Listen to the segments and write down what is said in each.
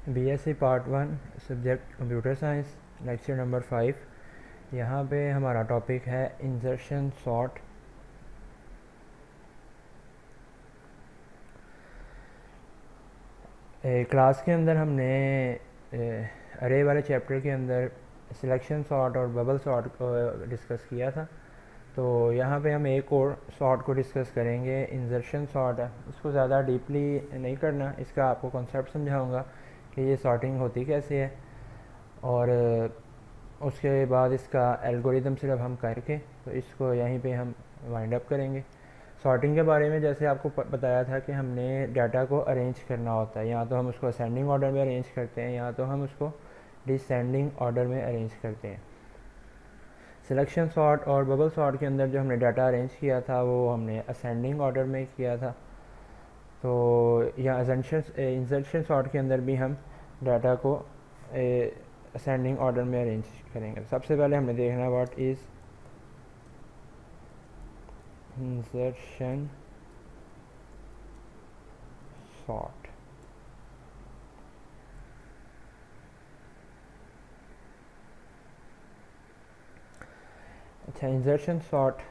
BSc part 1 subject computer science lecture number 5। यहाँ पे हमारा टॉपिक है इंसर्शन सॉर्ट। क्लास के अंदर हमने अरे वाले चैप्टर के अंदर सिलेक्शन सॉर्ट और बबल सॉर्ट को डिस्कस किया था। तो यहाँ पे हम एक और सॉर्ट को डिस्कस करेंगे, इंसर्शन सॉर्ट है। इसको ज़्यादा डीपली नहीं करना, इसका आपको कॉन्सेप्ट समझाऊंगा कि ये सॉर्टिंग होती कैसे है, और उसके बाद इसका एल्गोरिदम सिर्फ हम करके तो इसको यहीं पे हम वाइंड अप करेंगे। सॉर्टिंग के बारे में जैसे आपको बताया था कि हमने डाटा को अरेंज करना होता है, या तो हम उसको असेंडिंग ऑर्डर में अरेंज करते हैं या तो हम उसको डिसेंडिंग ऑर्डर में अरेंज करते हैं। सिलेक्शन सॉर्ट और बबल सॉर्ट के अंदर जो हमने डाटा अरेंज किया था वो हमने असेंडिंग ऑर्डर में किया था। तो या इंसर्शन सॉर्ट के अंदर भी हम डाटा को असेंडिंग ऑर्डर में अरेंज करेंगे। सबसे पहले हमने देखना व्हाट इज़ इंसर्शन सॉर्ट। अच्छा, insertion sort,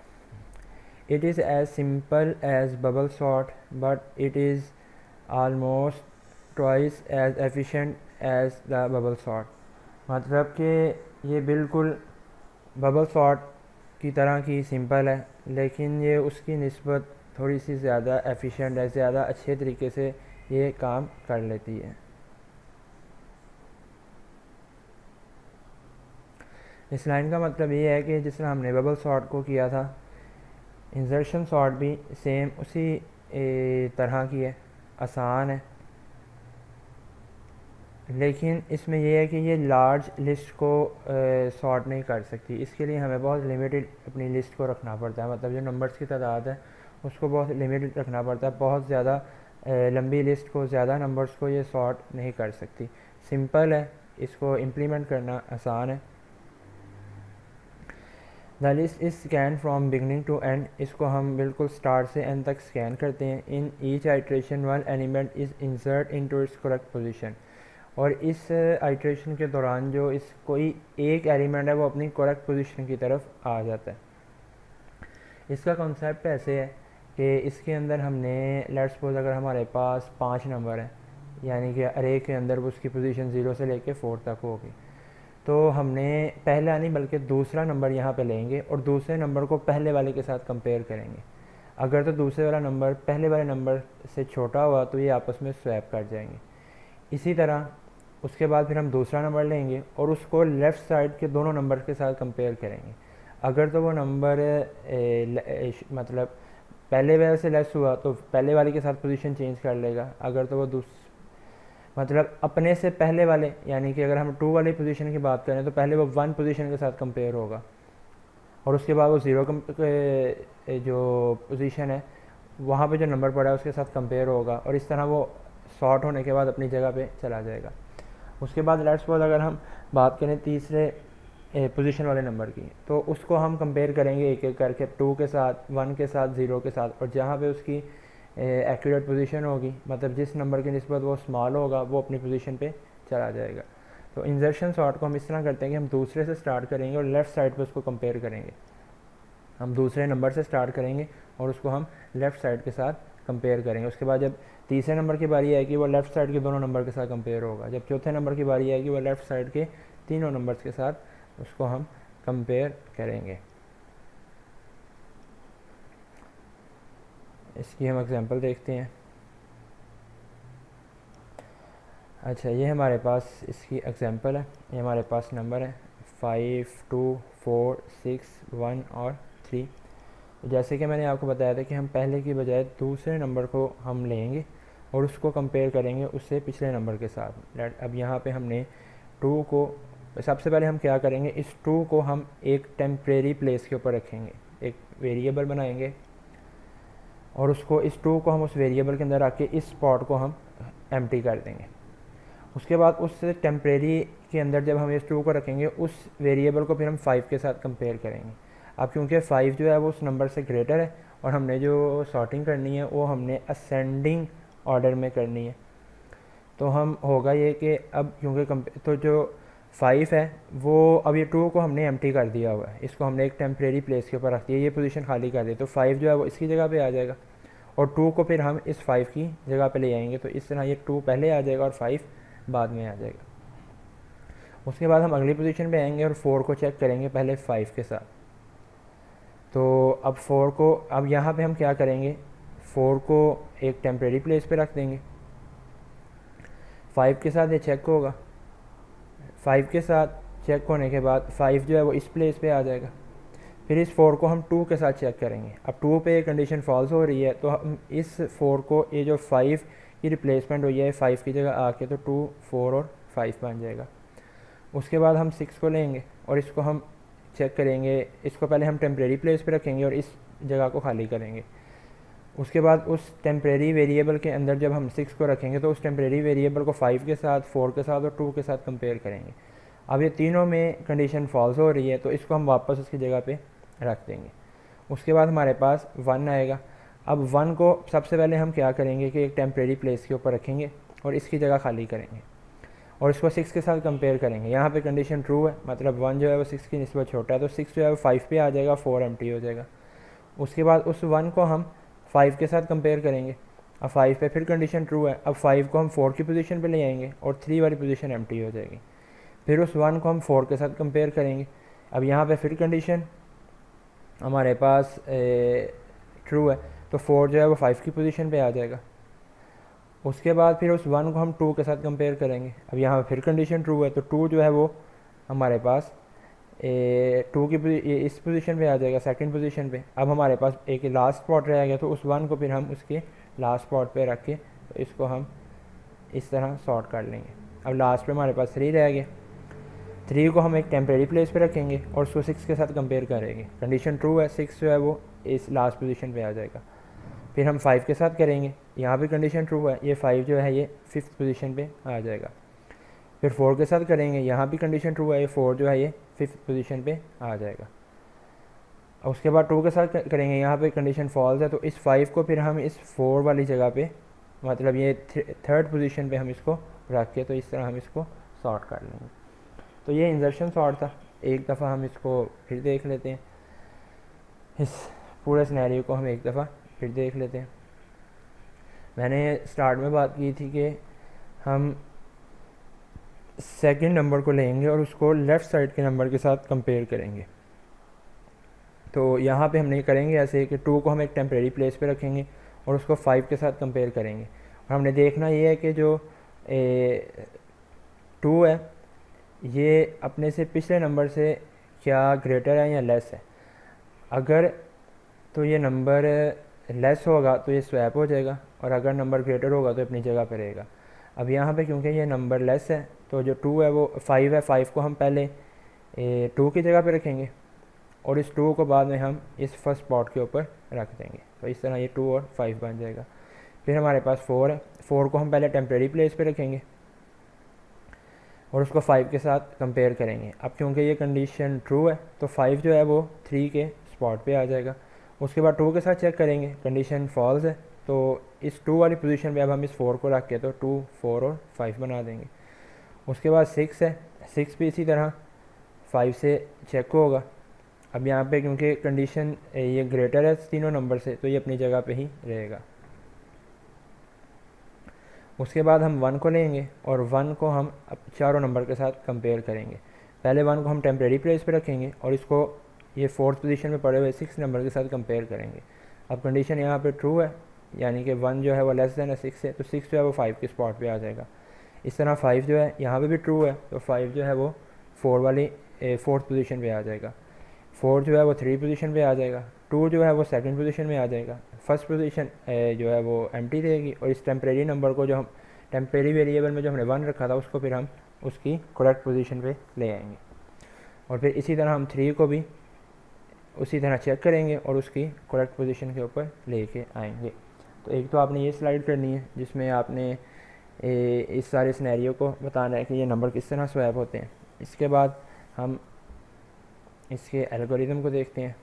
it is as simple as bubble sort, but it is almost twice as efficient as the bubble sort। मतलब कि ये बिल्कुल बबल सॉर्ट की तरह की सिंपल है, लेकिन ये उसकी निस्बत थोड़ी सी ज़्यादा एफिशिएंट है, ज़्यादा अच्छे तरीके से ये काम कर लेती है। इस लाइन का मतलब ये है कि जिस तरह हमने बबल सॉर्ट को किया था, इंसर्शन सॉर्ट भी सेम उसी तरह की है, आसान है। लेकिन इसमें यह है कि ये लार्ज लिस्ट को सॉर्ट नहीं कर सकती। इसके लिए हमें बहुत लिमिटेड अपनी लिस्ट को रखना पड़ता है, मतलब जो नंबर्स की तादाद है उसको बहुत लिमिटेड रखना पड़ता है। बहुत ज़्यादा लंबी लिस्ट को, ज़्यादा नंबर्स को ये सॉर्ट नहीं कर सकती। सिंपल है, इसको इम्प्लीमेंट करना आसान है। The list is scan from beginning to end. इसको हम बिल्कुल स्टार्ट से एंड तक स्कैन करते हैं। In each iteration one element is insert into its correct position. और इस आइट्रेशन के दौरान जो इस कोई एक एलिमेंट है वो अपनी करेक्ट पोजीशन की तरफ आ जाता है। इसका कॉन्सेप्ट ऐसे है कि इसके अंदर हमने लेट्स सपोज अगर हमारे पास 5 नंबर है, यानी कि अरे के अंदर उसकी पोजीशन 0 से लेके 4 तक होगी, तो हमने पहला नहीं बल्कि दूसरा नंबर यहाँ पे लेंगे और दूसरे नंबर को पहले वाले के साथ कंपेयर करेंगे। अगर तो दूसरे वाला नंबर पहले वाले नंबर से छोटा हुआ तो ये आपस में स्वैप कर जाएंगे। इसी तरह उसके बाद फिर हम दूसरा नंबर लेंगे और उसको लेफ़्ट साइड के दोनों नंबर के साथ कंपेयर करेंगे। अगर तो वो नंबर मतलब पहले वाले से लेस हुआ तो पहले वाले के साथ पोजीशन चेंज कर लेगा। अगर तो वो मतलब अपने से पहले वाले, यानी कि अगर हम 2 वाली पोजीशन की बात करें तो पहले वो 1 पोजीशन के साथ कंपेयर होगा और उसके बाद वो 0 जो पोजीशन है वहाँ पे जो नंबर पड़ा है उसके साथ कंपेयर होगा, और इस तरह वो सॉर्ट होने के बाद अपनी जगह पे चला जाएगा। उसके बाद लेट्स सपोज अगर हम बात करें तीसरे पोजीशन वाले नंबर की, तो उसको हम कंपेयर करेंगे एक एक करके 2 के साथ, 1 के साथ, 0 के साथ, और जहाँ पे उसकी एक्यूरेट पोजीशन होगी, मतलब जिस नंबर की निस्बत वो स्मॉल होगा वो अपनी पोजीशन पे चला जाएगा। तो इंसर्शन सॉर्ट को हम इस तरह करते हैं कि हम दूसरे से स्टार्ट करेंगे और लेफ़्ट साइड पे उसको कंपेयर करेंगे। हम दूसरे नंबर से स्टार्ट करेंगे और उसको हम लेफ़्ट साइड के साथ कंपेयर करेंगे। उसके बाद जब तीसरे नंबर की बारी आएगी वो लेफ़्ट साइड के दोनों नंबर के साथ कंपेयर होगा। जब चौथे नंबर की बारी आएगी वो लेफ़्ट साइड के तीनों नंबर्स के साथ उसको हम कंपेयर करेंगे। इसकी हम एग्जांपल देखते हैं। अच्छा, ये हमारे पास इसकी एग्जांपल है। ये हमारे पास नंबर है 5, 2, 4, 6, 1 और 3। जैसे कि मैंने आपको बताया था कि हम पहले की बजाय दूसरे नंबर को हम लेंगे और उसको कंपेयर करेंगे उससे पिछले नंबर के साथ। अब यहाँ पे हमने 2 को, सबसे पहले हम क्या करेंगे, इस 2 को हम एक टेम्परेरी प्लेस के ऊपर रखेंगे, एक वेरिएबल बनाएंगे और उसको इस 2 को हम उस वेरिएबल के अंदर रख के इस स्पॉट को हम एम्प्टी कर देंगे। उसके बाद उस टेम्परेरी के अंदर जब हम इस 2 को रखेंगे उस वेरिएबल को फिर हम 5 के साथ कंपेयर करेंगे। अब क्योंकि 5 जो है वो उस नंबर से ग्रेटर है और हमने जो सॉर्टिंग करनी है वो हमने असेंडिंग ऑर्डर में करनी है, तो हम होगा ये कि अब क्योंकि तो जो 5 है वो अब ये 2 को हमने एम्प्टी कर दिया हुआ है, इसको हमने एक टेम्परेरी प्लेस के ऊपर रख दिया, ये पोजीशन खाली कर दी, तो 5 जो है वो इसकी जगह पे आ जाएगा और 2 को फिर हम इस 5 की जगह पे ले आएंगे। तो इस तरह ये 2 पहले आ जाएगा और 5 बाद में आ जाएगा। उसके बाद हम अगली पोजीशन पे आएंगे और 4 को चेक करेंगे पहले 5 के साथ। तो अब 4 को अब यहाँ पे हम क्या करेंगे, 4 को एक टेम्परेरी प्लेस पे रख देंगे, 5 के साथ ये चेक होगा, 5 के साथ चेक होने के बाद 5 जो है वो इस प्लेस पे आ जाएगा। फिर इस 4 को हम 2 के साथ चेक करेंगे। अब 2 पे कंडीशन फॉल्स हो रही है तो हम इस 4 को, ये जो 5 की रिप्लेसमेंट हुई है 5 की जगह आके, तो 2 4 और 5 बन जाएगा। उसके बाद हम 6 को लेंगे और इसको हम चेक करेंगे, इसको पहले हम टेम्परेरी प्लेस पे रखेंगे और इस जगह को खाली करेंगे। उसके बाद उस टेम्परेरी वेरिएबल के अंदर जब हम 6 को रखेंगे तो उस टेम्परेरी वेरिएबल को 5 के साथ, 4 के साथ और 2 के साथ कंपेयर करेंगे। अब ये तीनों में कंडीशन फॉल्स हो रही है तो इसको हम वापस उसकी जगह पे रख देंगे। उसके बाद हमारे पास 1 आएगा। अब 1 को सबसे पहले हम क्या करेंगे कि एक टेम्परेरी प्लेस के ऊपर रखेंगे और इसकी जगह खाली करेंगे और इसको 6 के साथ कंपेयर करेंगे। यहाँ पे कंडीशन ट्रू है, मतलब 1 जो है वो 6 की निस्बत छोटा है, तो 6 जो है वो 5 पे आ जाएगा, 4 एम्प्टी हो जाएगा। उसके बाद उस 1 को हम 5 के साथ कंपेयर करेंगे। अब 5 पे फिर कंडीशन ट्रू है, अब 5 को हम 4 की पोजीशन पे ले आएंगे और 3 वाली पोजीशन एम्प्टी हो जाएगी। फिर उस 1 को हम 4 के साथ कंपेयर करेंगे। अब यहाँ पे फिर कंडीशन हमारे पास ट्रू है, तो 4 जो है वो 5 की पोजीशन पे आ जाएगा। उसके बाद फिर उस 1 को हम 2 के साथ कंपेयर करेंगे। अब यहाँ पे फिर कंडीशन ट्रू है, तो 2 जो है वो हमारे पास 2 की इस पोजीशन पे आ जाएगा, सेकंड पोजीशन पे। अब हमारे पास एक लास्ट स्पॉट रह गया, तो उस 1 को फिर हम उसके लास्ट स्पॉट पे रख के तो इसको हम इस तरह सॉर्ट कर लेंगे। अब लास्ट पे हमारे पास 3 रह गया, 3 को हम एक टेम्परेरी प्लेस पे रखेंगे और उसको 6 के साथ कंपेयर करेंगे। कंडीशन ट्रू है, 6 जो है वो इस लास्ट पोजीशन पे आ जाएगा। फिर हम 5 के साथ करेंगे, यहाँ भी कंडीशन ट्रू है, ये 5 जो है ये 5th पोजीशन पे आ जाएगा। फिर 4 के साथ करेंगे, यहाँ भी कंडीशन ट्रू है, ये 4 जो है ये 5th पोजीशन पे आ जाएगा। उसके बाद 2 के साथ करेंगे, यहाँ पे कंडीशन फॉल्स है, तो इस 5 को फिर हम इस 4 वाली जगह पे, मतलब ये 3rd पोजीशन पे हम इसको रख के तो इस तरह हम इसको सॉर्ट कर लेंगे। तो ये इंसर्शन सॉर्ट था। एक दफ़ा हम इसको फिर देख लेते हैं, इस पूरे सिनेरियो को हम एक दफ़ा फिर देख लेते हैं। मैंने स्टार्ट में बात की थी कि हम सेकंड नंबर को लेंगे और उसको लेफ़्ट साइड के नंबर के साथ कंपेयर करेंगे। तो यहाँ पे हम नहीं करेंगे ऐसे कि 2 को हम एक टेम्परेरी प्लेस पे रखेंगे और उसको 5 के साथ कंपेयर करेंगे। और हमने देखना ये है कि जो 2 है ये अपने से पिछले नंबर से क्या ग्रेटर है या लेस है। अगर तो ये नंबर लेस होगा तो ये स्वैप हो जाएगा और अगर नंबर ग्रेटर होगा तो अपनी जगह पर रहेगा। अब यहाँ पे क्योंकि ये नंबर लेस है तो जो 2 है वो 5 है, 5 को हम पहले 2 की जगह पे रखेंगे और इस 2 को बाद में हम इस फर्स्ट स्पॉट के ऊपर रख देंगे। तो इस तरह ये 2 और 5 बन जाएगा। फिर हमारे पास 4 है, 4 को हम पहले टेम्परेरी प्लेस पे रखेंगे और उसको 5 के साथ कंपेयर करेंगे। अब क्योंकि ये कंडीशन ट्रू है तो 5 जो है वो 3 के स्पॉट पे आ जाएगा। उसके बाद 2 के साथ चेक करेंगे, कंडीशन फॉल्स है, तो इस 2 वाली पोजीशन पे अब हम इस 4 को रख के तो 2 4 और 5 बना देंगे। उसके बाद 6 है, 6 भी इसी तरह 5 से चेक होगा। अब यहाँ पे क्योंकि कंडीशन ये ग्रेटर है तीनों नंबर से तो ये अपनी जगह पे ही रहेगा। उसके बाद हम 1 को लेंगे और 1 को हम अब चारों नंबर के साथ कंपेयर करेंगे। पहले 1 को हम टेम्परेरी प्लेस पे रखेंगे और इसको ये 4th पोजीशन में पड़े हुए 6 नंबर के साथ कंपेयर करेंगे। अब कंडीशन यहाँ पे ट्रू है, यानी कि 1 जो है वो लेस देन 6 है, तो 6 जो है वो 5 के स्पॉट पे आ जाएगा। इस तरह 5 जो है यहाँ पे भी ट्रू है, तो 5 जो है वो 4 वाली 4th पोजीशन पे आ जाएगा। 4 जो है वो 3 पोजीशन पे आ जाएगा। 2 जो है वो 2nd पोजीशन में आ जाएगा। फर्स्ट पोजीशन जो है वो एम्प्टी रहेगी और इस टेम्परेरी नंबर को जो हम टेम्परेरी वेरिएबल में जो हमने 1 रखा था उसको फिर हम उसकी करेक्ट पोजीशन पे ले आएंगे। और फिर इसी तरह हम 3 को भी उसी तरह चेक करेंगे और उसकी करेक्ट पोजीशन के ऊपर लेके आएंगे। तो एक तो आपने ये स्लाइड करनी है जिसमें आपने इस सारे सिनेरियो को बताना है कि ये नंबर किस तरह स्वैप होते हैं। इसके बाद हम इसके एल्गोरिथम को देखते हैं।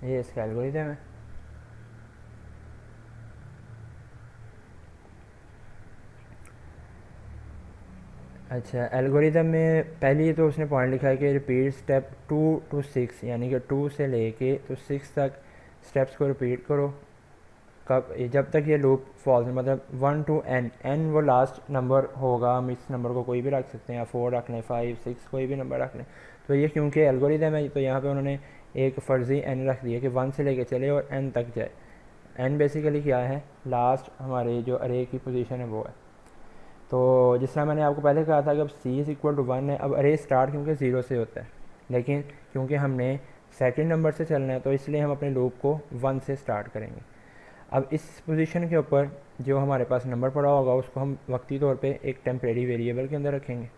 ये इसका एल्गोरिथम है। अच्छा, एल्गोरिदम में पहले ही तो उसने पॉइंट लिखा है कि रिपीट स्टेप 2 to 6, यानी कि 2 से लेके तो 6 तक स्टेप्स को रिपीट करो। कब? जब तक ये लूप फॉल्स, मतलब 1 to n, n वो लास्ट नंबर होगा, हम इस नंबर को कोई भी रख सकते हैं, या 4 रख लें, 5, 6, कोई भी नंबर रख लें। तो ये क्योंकि एल्गोरिदम है तो यहाँ पे उन्होंने एक फ़र्ज़ी n रख दिया कि 1 से लेके चले और n तक जाए। n बेसिकली क्या है? लास्ट हमारे जो अरे की पोजीशन है वो है। तो जिस तरह मैंने आपको पहले कहा था कि अब c इज़ इक्वल टू 1 है, अब अरे स्टार्ट क्योंकि 0 से होता है, लेकिन क्योंकि हमने सेकंड नंबर से चलना है तो इसलिए हम अपने लूप को 1 से स्टार्ट करेंगे। अब इस पोजीशन के ऊपर जो हमारे पास नंबर पड़ा होगा उसको हम वक्ती तौर पे एक टेम्परेरी वेरिएबल के अंदर रखेंगे,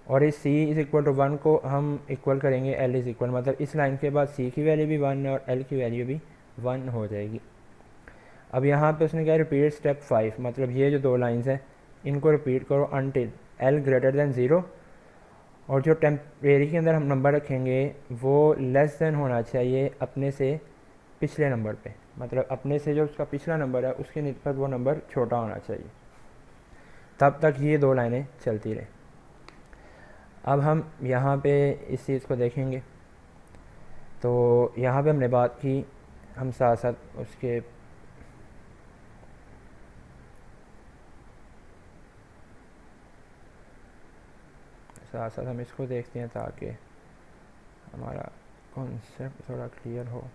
और इस c इज़ इक्वल टू 1 को हम इक्वल करेंगे l इज़ इक्वल, मतलब इस लाइन के बाद c की वैल्यू भी 1 है और l की वैल्यू भी 1 हो जाएगी। अब यहाँ पे उसने कहा रिपीट स्टेप 5, मतलब ये जो दो लाइंस हैं इनको रिपीट करो अनटिल l ग्रेटर दैन 0, और जो टेम्परेरी के अंदर हम नंबर रखेंगे वो लेस देन होना चाहिए अपने से पिछले नंबर पे, मतलब अपने से जो उसका पिछला नंबर है उसके निस्बत वो नंबर छोटा होना चाहिए। तब तक ये दो लाइनें चलती रहे। अब हम यहाँ पे इस चीज़ को देखेंगे, तो यहाँ पे हमने बात की, हम साथ साथ उसके साथ साथ हम इसको देखते हैं ताकि हमारा कॉन्सेप्ट थोड़ा क्लियर हो।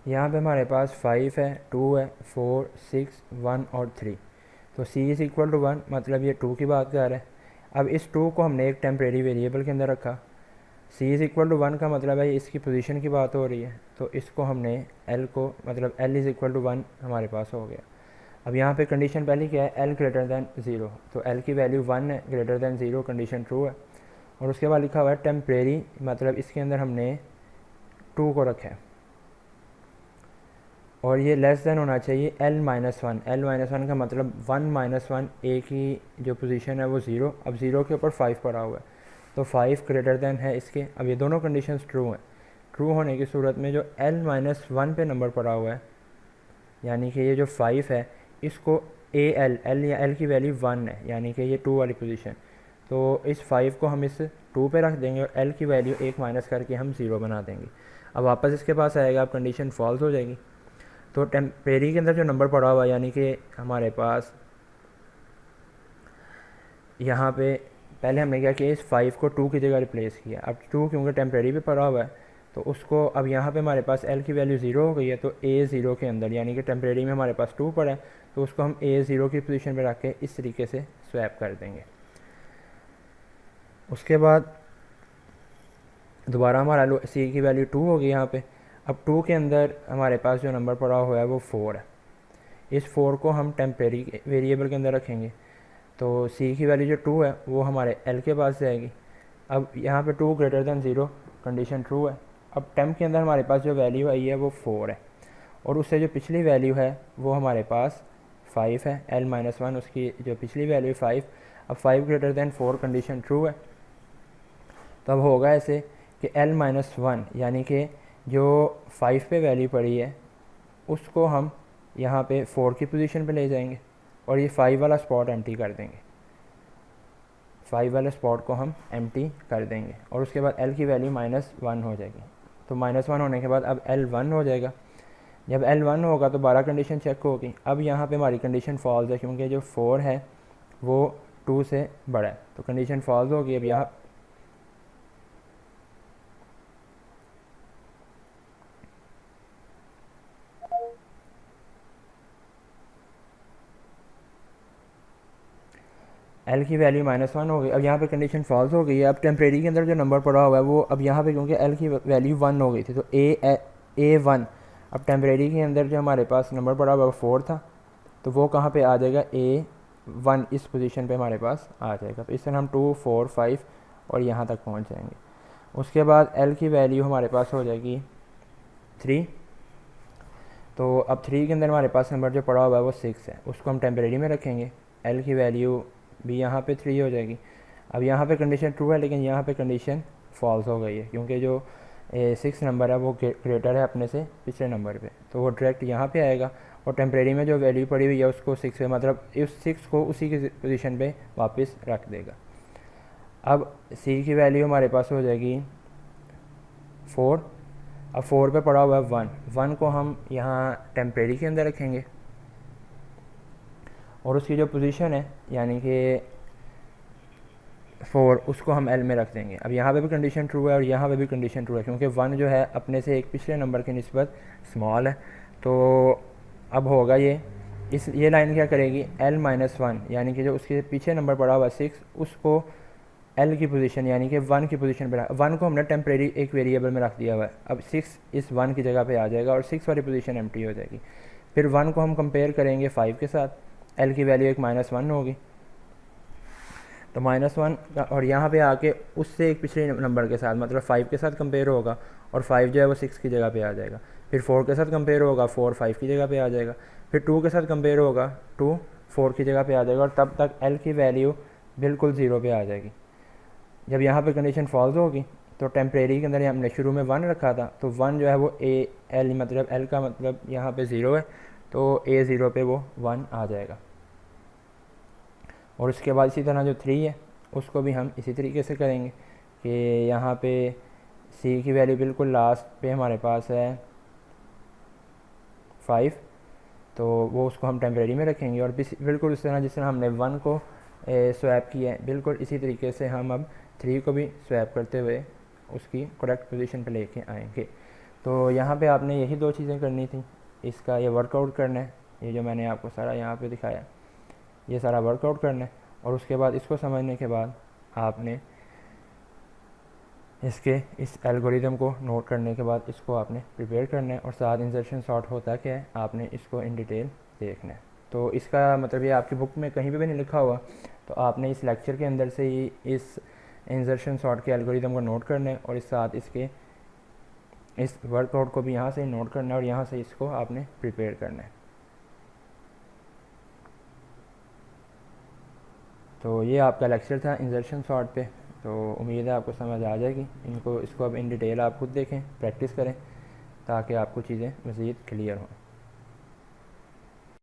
यहाँ पे हमारे पास 5 है, 2 है, 4, 6, 1 और 3। तो c इज़ इक्वल टू 1, मतलब ये 2 की बात कर रहा है। अब इस 2 को हमने एक टेम्परेरी वेरिएबल के अंदर रखा। c इज़ इक्वल टू 1 का मतलब है इसकी पोजीशन की बात हो रही है, तो इसको हमने l को, मतलब l इज़ इक्वल टू 1 हमारे पास हो गया। अब यहाँ पे कंडीशन पहले क्या है? l ग्रेटर दैन 0, तो l की वैल्यू 1 है, ग्रेटर दैन 0 कंडीशन ट्रू है। और उसके बाद लिखा हुआ है टेम्परेरी, मतलब इसके अंदर हमने 2 को रखा है, और ये लेस देन होना चाहिए l माइनस 1। l माइनस 1 का मतलब 1 माइनस 1, a की जो पोजीशन है वो 0, अब 0 के ऊपर 5 पड़ा हुआ है, तो 5 ग्रेटर देन है इसके। अब ये दोनों कंडीशंस ट्रू हैं। ट्रू होने की सूरत में जो l माइनस 1 पे नंबर पड़ा हुआ है, यानी कि ये जो 5 है इसको l या l की वैल्यू 1 है, यानी कि ये 2 वाली पोजीशन, तो इस 5 को हम इस 2 पे रख देंगे और l की वैल्यू 1 माइनस करके हम 0 बना देंगे। अब वापस इसके पास आएगा, अब कंडीशन फॉल्स हो जाएगी। तो टेम्परेरी के अंदर जो नंबर पड़ा हुआ है, यानी कि हमारे पास यहाँ पे पहले हमने क्या किया, इस 5 को 2 की जगह रिप्लेस किया। अब 2 क्योंकि टेम्परेरी पे पड़ा हुआ है तो उसको, अब यहाँ पे हमारे पास l की वैल्यू 0 हो गई है, तो a 0 के अंदर, यानी कि टेम्परेरी में हमारे पास 2 पड़ा है, तो उसको हम a 0 की पोजीशन पे रख के इस तरीके से स्वैप कर देंगे। उसके बाद दोबारा हमारा c की वैल्यू 2 होगी यहाँ पे। अब 2 के अंदर हमारे पास जो नंबर पड़ा हुआ है वो 4 है, इस 4 को हम टेम्परेरी वेरिएबल के अंदर रखेंगे, तो c की वैल्यू जो 2 है वो हमारे l के पास जाएगी। अब यहाँ पे 2 ग्रेटर दैन 0 कंडीशन ट्रू है। अब टेम्प के अंदर हमारे पास जो वैल्यू आई है वो 4 है, और उससे जो पिछली वैल्यू है वो हमारे पास 5 है, l माइनस 1 उसकी जो पिछली वैल्यू 5। अब 5 ग्रेटर दैन 4 कंडीशन ट्रू है, तो अब होगा ऐसे कि l माइनस 1, यानी कि जो 5 पे वैल्यू पड़ी है उसको हम यहाँ पे 4 की पोजीशन पे ले जाएंगे और ये 5 वाला स्पॉट एम्प्टी कर देंगे। 5 वाले स्पॉट को हम एम्प्टी कर देंगे और उसके बाद l की वैल्यू -1 हो जाएगी। तो -1 होने के बाद अब l 1 हो जाएगा। जब l 1 होगा तो 12 कंडीशन चेक होगी। अब यहाँ पे हमारी कंडीशन फॉल्स है क्योंकि जो 4 है वो 2 से बड़ा है, तो कंडीशन फॉल्स होगी। अब यहाँ एल की वैल्यू -1 हो गई। अब यहाँ पे कंडीशन फॉल्स हो गई है। अब टेम्परेरी के अंदर जो नंबर पड़ा हुआ है वो अब यहाँ पे क्योंकि एल की वैल्यू 1 हो गई थी तो A1। अब टेम्परेरी के अंदर जो हमारे पास नंबर पड़ा हुआ है वो 4 था, तो वो कहाँ पे आ जाएगा, A1 इस पोजीशन पे हमारे पास आ जाएगा। तो इस तरह हम 2, 4, 5 और यहाँ तक पहुँच जाएंगे। उसके बाद एल की वैल्यू हमारे पास हो जाएगी 3। तो अब 3 के अंदर हमारे पास नंबर जो पड़ा हुआ है वो 6 है, उसको हम टेम्परेरी में रखेंगे। एल की वैल्यू भी यहाँ पे 3 हो जाएगी। अब यहाँ पे कंडीशन ट्रू है लेकिन यहाँ पे कंडीशन फॉल्स हो गई है क्योंकि जो 6 नंबर है वो ग्रेटर है अपने से पिछले नंबर पे, तो वो डायरेक्ट यहाँ पे आएगा और टेम्परेरी में जो वैल्यू पड़ी हुई है उसको 6 पे मतलब इस 6 को उसी की पोजीशन पे वापस रख देगा। अब सी की वैल्यू हमारे पास हो जाएगी 4। अब 4 पे पड़ा हुआ है 1 को हम यहाँ टेम्परेरी के अंदर रखेंगे और उसकी जो पोजीशन है यानी कि 4 उसको हम एल में रख देंगे। अब यहाँ पे भी कंडीशन ट्रू है और यहाँ पे भी कंडीशन ट्रू है क्योंकि 1 जो है अपने से एक पिछले नंबर की निस्बत स्मॉल है। तो अब होगा ये लाइन क्या करेगी, L-1 यानी कि जो उसके पीछे नंबर पड़ा हुआ 6 उसको L की पोजीशन यानी कि 1 की पोजीशन पर 1 को हमने टेम्परेरी एक वेरिएबल में रख दिया हुआ है। अब 6 इस 1 की जगह पे आ जाएगा और 6 वाली पोजीशन एम्प्टी हो जाएगी। फिर 1 को हम कंपेयर करेंगे 5 के साथ, L की वैल्यू एक -1 होगी तो -1 और यहाँ पे आके उससे एक पिछले नंबर के साथ मतलब 5 के साथ कंपेयर होगा और 5 जो है वो 6 की जगह पे आ जाएगा। फिर 4 के साथ कंपेयर होगा, 4 5 की जगह पे आ जाएगा। फिर 2 के साथ कंपेयर होगा, 2 4 की जगह पे आ जाएगा और तब तक L की वैल्यू बिल्कुल 0 पे आ जाएगी। जब यहाँ पे कंडीशन फॉल्स होगी तो टेम्परेरी के अंदर हमने शुरू में 1 रखा था तो 1 जो है वो L मतलब L का मतलब यहाँ पे 0 है तो A0 पे वो 1 आ जाएगा। और उसके बाद इसी तरह जो 3 है उसको भी हम इसी तरीके से करेंगे कि यहाँ पे C की वैल्यू बिल्कुल लास्ट पे हमारे पास है 5, तो वो उसको हम टेम्परेरी में रखेंगे और बिल्कुल उस तरह जिस तरह हमने 1 को स्वैप किया है बिल्कुल इसी तरीके से हम अब 3 को भी स्वैप करते हुए उसकी करेक्ट पोजीशन पे लेके आएंगे। तो यहाँ पे आपने यही 2 चीज़ें करनी थी, इसका ये वर्कआउट करना है, ये जो मैंने आपको सारा यहाँ पे दिखाया ये सारा वर्कआउट करना है और उसके बाद इसको समझने के बाद आपने इस एल्गोरिदम को नोट करने के बाद इसको आपने प्रिपेयर करना है और साथ इंसर्शन सॉर्ट होता क्या है आपने इसको इन डिटेल देखना है। तो इसका मतलब ये आपकी बुक में कहीं पे भी नहीं लिखा हुआ, तो आपने इस लेक्चर के अंदर से ही इस इंसर्शन सॉर्ट के एल्गोरिदम को नोट करना है और इस साथ इस वर्कआउट को भी यहाँ से नोट करना है और यहाँ से इसको आपने प्रिपेयर करना है। तो ये आपका लेक्चर था इंसर्शन सॉर्ट पे, तो उम्मीद है आपको समझ आ जाएगी। इसको अब इन डिटेल आप खुद देखें, प्रैक्टिस करें ताकि आपको चीज़ें मज़ीद क्लियर हों।